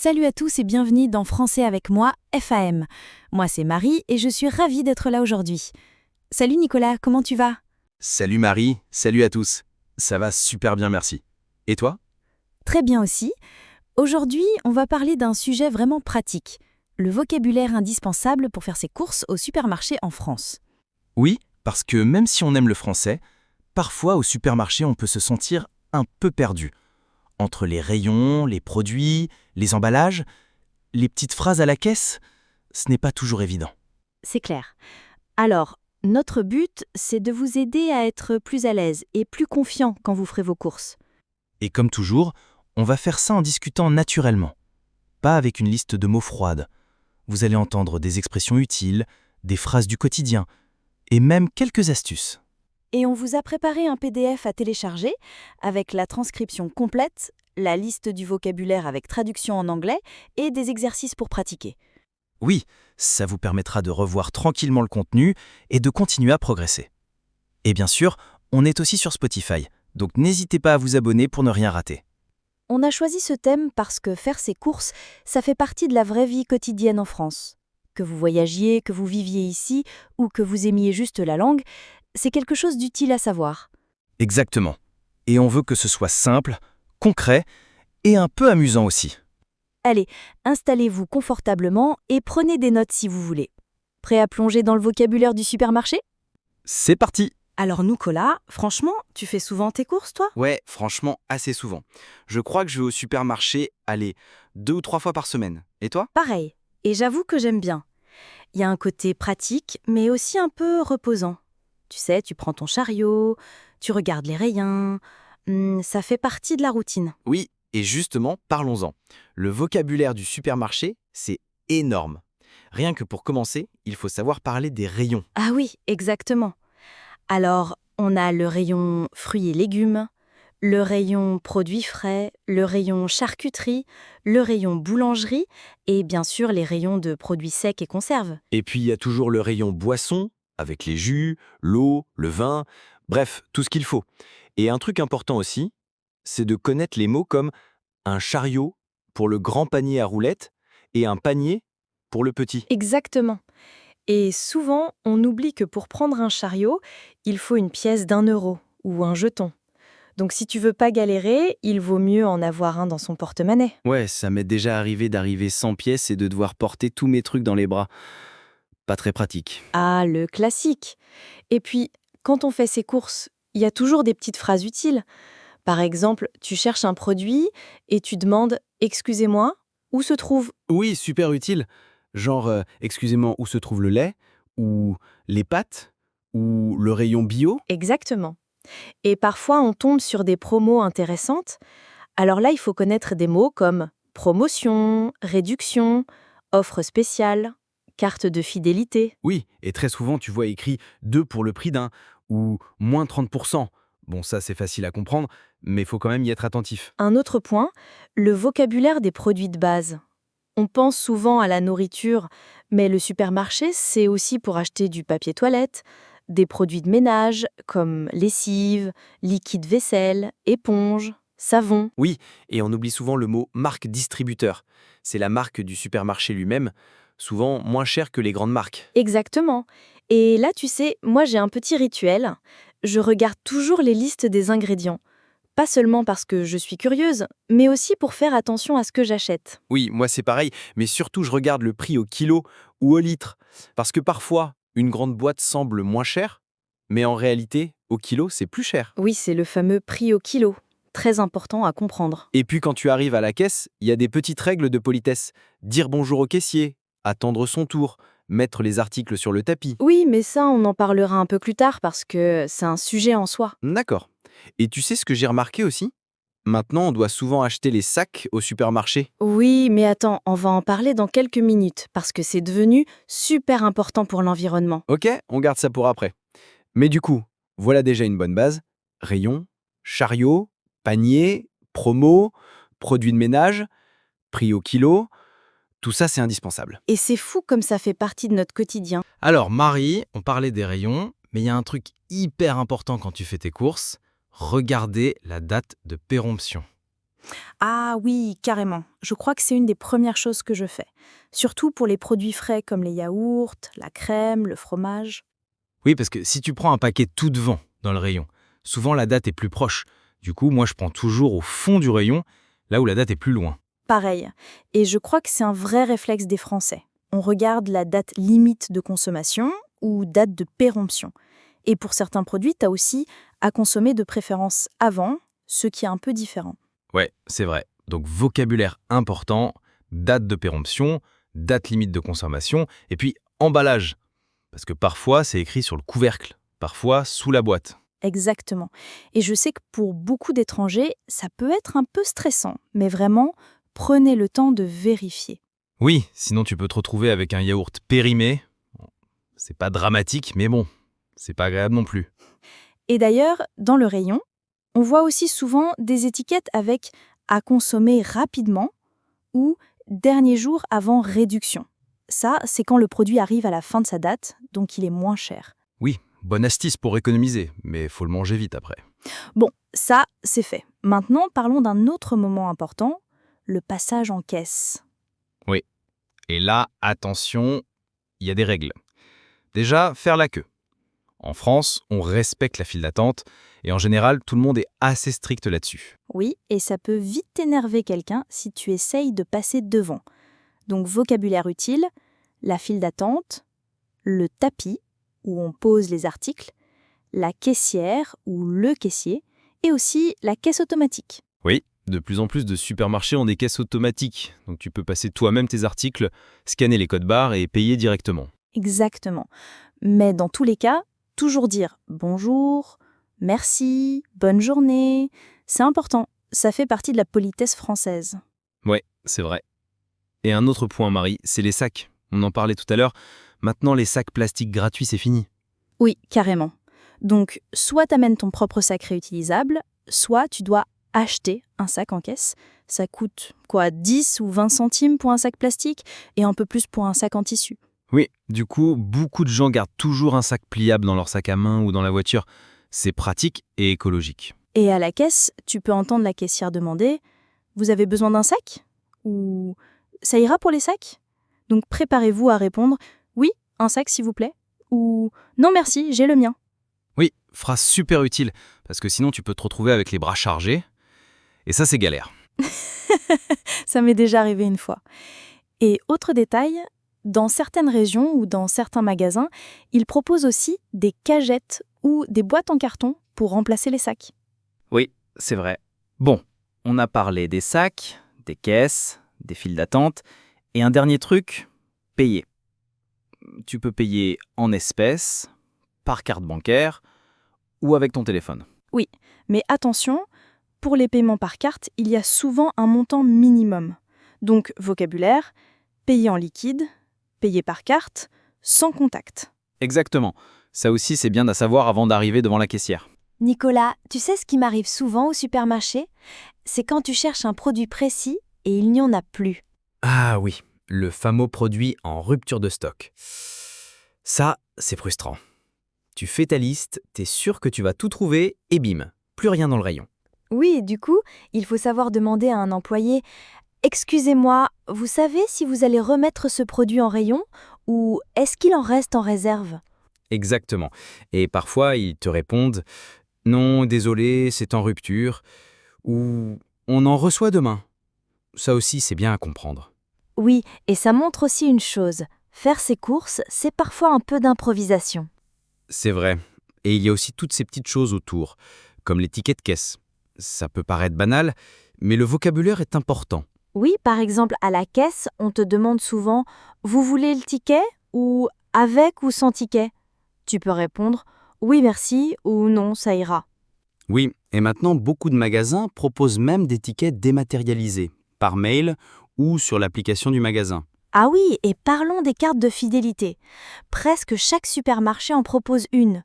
Salut à tous et bienvenue dans Français avec moi, FAM. Moi c'est Marie et je suis ravie d'être là aujourd'hui. Salut Nicolas, comment tu vas? Salut Marie, salut à tous. Ça va super bien, merci. Et toi? Très bien aussi. Aujourd'hui, on va parler d'un sujet vraiment pratique, le vocabulaire indispensable pour faire ses courses au supermarché en France. Oui, parce que même si on aime le français, parfois au supermarché on peut se sentir un peu perdu. Entre les rayons, les produits, les emballages, les petites phrases à la caisse, ce n'est pas toujours évident. C'est clair. Alors, notre but, c'est de vous aider à être plus à l'aise et plus confiant quand vous ferez vos courses. Et comme toujours, on va faire ça en discutant naturellement, pas avec une liste de mots froides. Vous allez entendre des expressions utiles, des phrases du quotidien, et même quelques astuces. Et on vous a préparé un PDF à télécharger avec la transcription complète, la liste du vocabulaire avec traduction en anglais et des exercices pour pratiquer. Oui, ça vous permettra de revoir tranquillement le contenu et de continuer à progresser. Et bien sûr, on est aussi sur Spotify, donc n'hésitez pas à vous abonner pour ne rien rater. On a choisi ce thème parce que faire ses courses, ça fait partie de la vraie vie quotidienne en France. Que vous voyagiez, que vous viviez ici ou que vous aimiez juste la langue, c'est quelque chose d'utile à savoir. Exactement. Et on veut que ce soit simple, concret et un peu amusant aussi. Allez, installez-vous confortablement et prenez des notes si vous voulez. Prêt à plonger dans le vocabulaire du supermarché? C'est parti! Alors Nicolas, franchement, tu fais souvent tes courses toi? Ouais, franchement, assez souvent. Je crois que je vais au supermarché, allez, 2 ou 3 fois par semaine. Et toi? Pareil, et j'avoue que j'aime bien. Il y a un côté pratique, mais aussi un peu reposant. Tu sais, tu prends ton chariot, tu regardes les rayons, ça fait partie de la routine. Oui, et justement, parlons-en. Le vocabulaire du supermarché, c'est énorme. Rien que pour commencer, il faut savoir parler des rayons. Ah oui, exactement. Alors, on a le rayon fruits et légumes, le rayon produits frais, le rayon charcuterie, le rayon boulangerie et bien sûr les rayons de produits secs et conserves. Et puis il y a toujours le rayon boisson, avec les jus, l'eau, le vin, bref, tout ce qu'il faut. Et un truc important aussi, c'est de connaître les mots comme un chariot pour le grand panier à roulettes et un panier pour le petit. Exactement. Et souvent, on oublie que pour prendre un chariot, il faut une pièce d'1 € ou un jeton. Donc si tu veux pas galérer, il vaut mieux en avoir un dans son porte-monnaie. Ouais, ça m'est déjà arrivé d'arriver sans pièces et de devoir porter tous mes trucs dans les bras. Pas très pratique. Ah, le classique. Et puis, quand on fait ses courses, il y a toujours des petites phrases utiles. Par exemple, tu cherches un produit et tu demandes «Excusez-moi, où se trouve?» Oui, super utile. Genre, excusez-moi, où se trouve le lait? Ou les pâtes? Ou le rayon bio? Exactement. Et parfois, on tombe sur des promos intéressantes. Alors là, il faut connaître des mots comme promotion, réduction, offre spéciale, carte de fidélité. Oui, et très souvent, tu vois écrit 2 pour le prix d'un ou moins 30%. Bon, ça, c'est facile à comprendre, mais il faut quand même y être attentif. Un autre point, le vocabulaire des produits de base. On pense souvent à la nourriture, mais le supermarché, c'est aussi pour acheter du papier toilette, des produits de ménage comme lessive, liquide vaisselle, éponge, savon. Oui, et on oublie souvent le mot marque distributeur. C'est la marque du supermarché lui-même, souvent moins cher que les grandes marques. Exactement. Et là, tu sais, moi j'ai un petit rituel. Je regarde toujours les listes des ingrédients. Pas seulement parce que je suis curieuse, mais aussi pour faire attention à ce que j'achète. Oui, moi c'est pareil, mais surtout je regarde le prix au kilo ou au litre. Parce que parfois, une grande boîte semble moins chère, mais en réalité, au kilo, c'est plus cher. Oui, c'est le fameux prix au kilo. Très important à comprendre. Et puis quand tu arrives à la caisse, il y a des petites règles de politesse. Dire bonjour au caissier, attendre son tour, mettre les articles sur le tapis. Oui, mais ça, on en parlera un peu plus tard parce que c'est un sujet en soi. D'accord. Et tu sais ce que j'ai remarqué aussi? Maintenant, on doit souvent acheter les sacs au supermarché. Oui, mais attends, on va en parler dans quelques minutes parce que c'est devenu super important pour l'environnement. Ok, on garde ça pour après. Mais du coup, voilà déjà une bonne base. Rayon, chariot, panier, promo, produits de ménage, prix au kilo, tout ça c'est indispensable. Et c'est fou comme ça fait partie de notre quotidien. Alors Marie, on parlait des rayons, mais il y a un truc hyper important quand tu fais tes courses, regarder la date de péremption. Ah oui, carrément. Je crois que c'est une des premières choses que je fais. Surtout pour les produits frais comme les yaourts, la crème, le fromage. Oui, parce que si tu prends un paquet tout devant dans le rayon, souvent la date est plus proche. Du coup, moi je prends toujours au fond du rayon, là où la date est plus loin. Pareil. Et je crois que c'est un vrai réflexe des Français. On regarde la date limite de consommation ou date de péremption. Et pour certains produits, tu as aussi à consommer de préférence avant, ce qui est un peu différent. Ouais, c'est vrai. Donc vocabulaire important, date de péremption, date limite de consommation, et puis emballage. Parce que parfois c'est écrit sur le couvercle, parfois sous la boîte. Exactement. Et je sais que pour beaucoup d'étrangers, ça peut être un peu stressant, mais vraiment, prenez le temps de vérifier. Oui, sinon tu peux te retrouver avec un yaourt périmé. Bon, c'est pas dramatique, mais bon, c'est pas agréable non plus. Et d'ailleurs, dans le rayon, on voit aussi souvent des étiquettes avec à consommer rapidement ou dernier jour avant réduction. Ça, c'est quand le produit arrive à la fin de sa date, donc il est moins cher. Oui, bonne astuce pour économiser, mais faut le manger vite après. Bon, ça, c'est fait. Maintenant, parlons d'un autre moment important, le passage en caisse. Oui. Et là, attention, il y a des règles. Déjà, faire la queue. En France, on respecte la file d'attente et en général, tout le monde est assez strict là-dessus. Oui, et ça peut vite énerver quelqu'un si tu essayes de passer devant. Donc, vocabulaire utile, la file d'attente, le tapis, où on pose les articles, la caissière ou le caissier, et aussi la caisse automatique. Oui, de plus en plus de supermarchés ont des caisses automatiques, donc tu peux passer toi-même tes articles, scanner les codes barres et payer directement. Exactement. Mais dans tous les cas, toujours dire bonjour, merci, bonne journée, c'est important. Ça fait partie de la politesse française. Ouais, c'est vrai. Et un autre point, Marie, c'est les sacs. On en parlait tout à l'heure. Maintenant, les sacs plastiques gratuits, c'est fini. Oui, carrément. Donc, soit t'amènes ton propre sac réutilisable, soit tu dois acheter un sac en caisse. Ça coûte, 10 ou 20 centimes pour un sac plastique et un peu plus pour un sac en tissu. Oui, du coup, beaucoup de gens gardent toujours un sac pliable dans leur sac à main ou dans la voiture. C'est pratique et écologique. Et à la caisse, tu peux entendre la caissière demander « Vous avez besoin d'un sac ?» ou « Ça ira pour les sacs ?» Donc préparez-vous à répondre « Oui, un sac s'il vous plaît » ou « Non merci, j'ai le mien ». Oui, phrase super utile, parce que sinon tu peux te retrouver avec les bras chargés, et ça c'est galère. Ça m'est déjà arrivé une fois. Et autre détail, dans certaines régions ou dans certains magasins, ils proposent aussi des cagettes ou des boîtes en carton pour remplacer les sacs. Oui, c'est vrai. Bon, on a parlé des sacs, des caisses, des files d'attente, et un dernier truc, payer. Tu peux payer en espèces, par carte bancaire ou avec ton téléphone. Oui, mais attention, pour les paiements par carte, il y a souvent un montant minimum. Donc, vocabulaire, payer en liquide, payer par carte, sans contact. Exactement. Ça aussi, c'est bien à savoir avant d'arriver devant la caissière. Nicolas, tu sais ce qui m'arrive souvent au supermarché? C'est quand tu cherches un produit précis et il n'y en a plus. Ah oui, le fameux produit en rupture de stock. Ça, c'est frustrant. Tu fais ta liste, t'es sûr que tu vas tout trouver et bim, plus rien dans le rayon. Oui, du coup, il faut savoir demander à un employé « Excusez-moi, vous savez si vous allez remettre ce produit en rayon ou est-ce qu'il en reste en réserve ?» Exactement. Et parfois, ils te répondent « Non, désolé, c'est en rupture » ou « On en reçoit demain ». Ça aussi, c'est bien à comprendre. Oui, et ça montre aussi une chose. Faire ses courses, c'est parfois un peu d'improvisation. C'est vrai. Et il y a aussi toutes ces petites choses autour, comme les tickets de caisse. Ça peut paraître banal, mais le vocabulaire est important. Oui, par exemple, à la caisse, on te demande souvent « Vous voulez le ticket ?» ou « Avec ou sans ticket ?» Tu peux répondre « Oui, merci » ou « Non, ça ira ». Oui, et maintenant, beaucoup de magasins proposent même des tickets dématérialisés, par mail ou sur l'application du magasin. Ah oui, et parlons des cartes de fidélité. Presque chaque supermarché en propose une.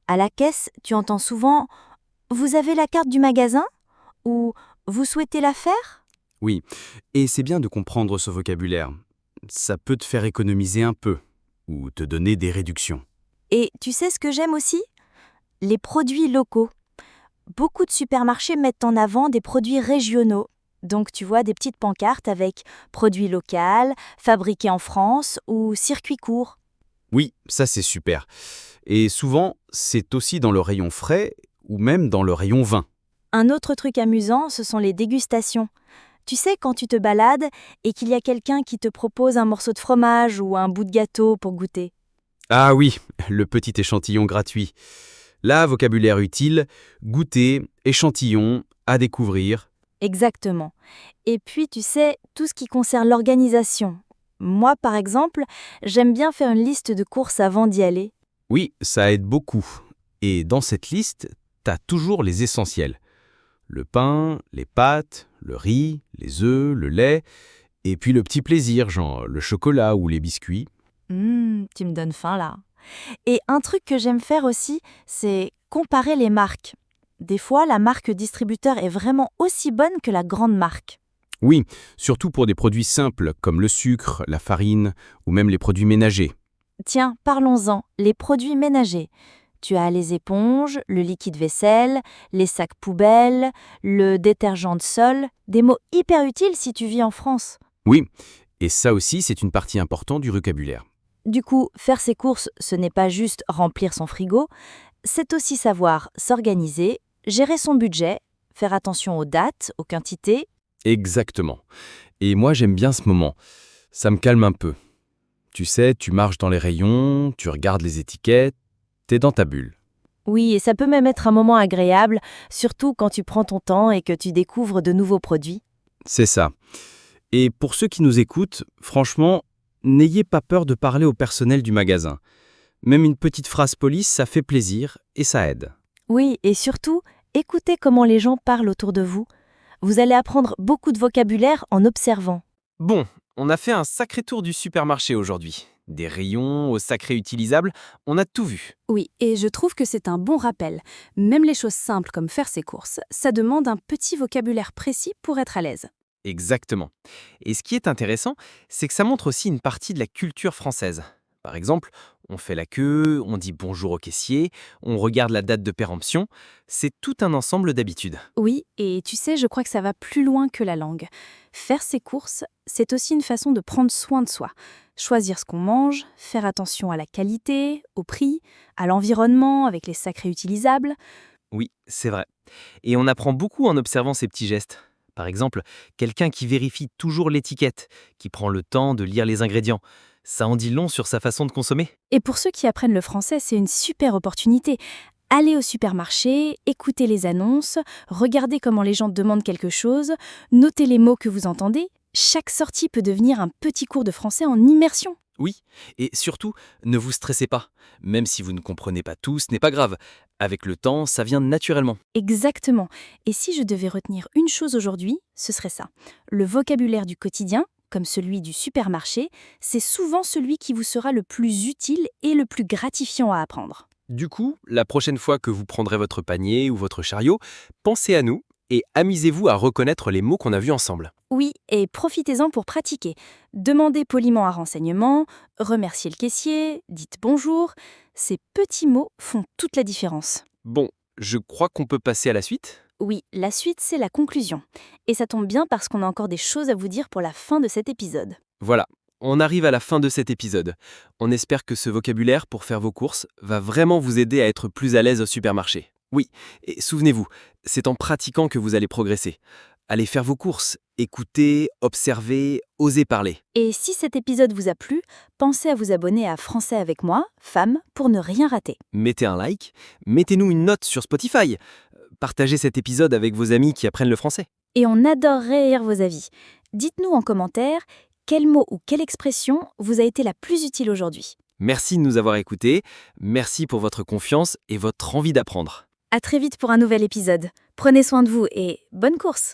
À la caisse, tu entends souvent « Vous avez la carte du magasin ?» ou « Vous souhaitez la faire ?» Oui, et c'est bien de comprendre ce vocabulaire. Ça peut te faire économiser un peu, ou te donner des réductions. Et tu sais ce que j'aime aussi? Les produits locaux. Beaucoup de supermarchés mettent en avant des produits régionaux Donc tu vois des petites pancartes avec produits locaux, fabriqués en France ou circuit court. Oui, ça c'est super. Et souvent, c'est aussi dans le rayon frais ou même dans le rayon vin. Un autre truc amusant, ce sont les dégustations. Tu sais, quand tu te balades et qu'il y a quelqu'un qui te propose un morceau de fromage ou un bout de gâteau pour goûter. Ah oui, le petit échantillon gratuit. Là, vocabulaire utile, goûter, échantillon, à découvrir. Exactement. Et puis, tu sais, tout ce qui concerne l'organisation. Moi, par exemple, j'aime bien faire une liste de courses avant d'y aller. Oui, ça aide beaucoup. Et dans cette liste, t'as toujours les essentiels. Le pain, les pâtes, le riz, les œufs, le lait, et puis le petit plaisir, genre le chocolat ou les biscuits. Tu me donnes faim là. Et un truc que j'aime faire aussi, c'est comparer les marques. Des fois, la marque distributeur est vraiment aussi bonne que la grande marque. Oui, surtout pour des produits simples comme le sucre, la farine ou même les produits ménagers. Tiens, parlons-en, les produits ménagers. Tu as les éponges, le liquide vaisselle, les sacs poubelles, le détergent de sol, des mots hyper utiles si tu vis en France. Oui, et ça aussi, c'est une partie importante du vocabulaire. Du coup, faire ses courses, ce n'est pas juste remplir son frigo, c'est aussi savoir s'organiser, gérer son budget, faire attention aux dates, aux quantités. Exactement. Et moi, j'aime bien ce moment. Ça me calme un peu. Tu sais, tu marches dans les rayons, tu regardes les étiquettes, t'es dans ta bulle. Oui, et ça peut même être un moment agréable, surtout quand tu prends ton temps et que tu découvres de nouveaux produits. C'est ça. Et pour ceux qui nous écoutent, franchement, n'ayez pas peur de parler au personnel du magasin. Même une petite phrase polie, ça fait plaisir et ça aide. Oui, et surtout, écoutez comment les gens parlent autour de vous. Vous allez apprendre beaucoup de vocabulaire en observant. Bon, on a fait un sacré tour du supermarché aujourd'hui. Des rayons aux sacs réutilisables, on a tout vu. Oui, et je trouve que c'est un bon rappel. Même les choses simples comme faire ses courses, ça demande un petit vocabulaire précis pour être à l'aise. Exactement. Et ce qui est intéressant, c'est que ça montre aussi une partie de la culture française. Par exemple, on fait la queue, on dit bonjour au caissier, on regarde la date de péremption. C'est tout un ensemble d'habitudes. Oui, et tu sais, je crois que ça va plus loin que la langue. Faire ses courses, c'est aussi une façon de prendre soin de soi. Choisir ce qu'on mange, faire attention à la qualité, au prix, à l'environnement avec les sacs réutilisables. Oui, c'est vrai. Et on apprend beaucoup en observant ces petits gestes. Par exemple, quelqu'un qui vérifie toujours l'étiquette, qui prend le temps de lire les ingrédients. Ça en dit long sur sa façon de consommer. Et pour ceux qui apprennent le français, c'est une super opportunité. Allez au supermarché, écoutez les annonces, regardez comment les gens demandent quelque chose, notez les mots que vous entendez. Chaque sortie peut devenir un petit cours de français en immersion. Oui, et surtout, ne vous stressez pas. Même si vous ne comprenez pas tout, ce n'est pas grave. Avec le temps, ça vient naturellement. Exactement. Et si je devais retenir une chose aujourd'hui, ce serait ça. Le vocabulaire du quotidien, comme celui du supermarché, c'est souvent celui qui vous sera le plus utile et le plus gratifiant à apprendre. Du coup, la prochaine fois que vous prendrez votre panier ou votre chariot, pensez à nous et amusez-vous à reconnaître les mots qu'on a vus ensemble. Oui, et profitez-en pour pratiquer. Demandez poliment un renseignement, remerciez le caissier, dites bonjour. Ces petits mots font toute la différence. Bon, je crois qu'on peut passer à la suite. Oui, la suite, c'est la conclusion. Et ça tombe bien parce qu'on a encore des choses à vous dire pour la fin de cet épisode. Voilà, on arrive à la fin de cet épisode. On espère que ce vocabulaire pour faire vos courses va vraiment vous aider à être plus à l'aise au supermarché. Oui, et souvenez-vous, c'est en pratiquant que vous allez progresser. Allez faire vos courses, écoutez, observez, osez parler. Et si cet épisode vous a plu, pensez à vous abonner à Français avec moi, femme, pour ne rien rater. Mettez un like, mettez-nous une note sur Spotify. Partagez cet épisode avec vos amis qui apprennent le français. Et on adorerait lire vos avis. Dites-nous en commentaire quel mot ou quelle expression vous a été la plus utile aujourd'hui. Merci de nous avoir écoutés, merci pour votre confiance et votre envie d'apprendre. À très vite pour un nouvel épisode. Prenez soin de vous et bonne course!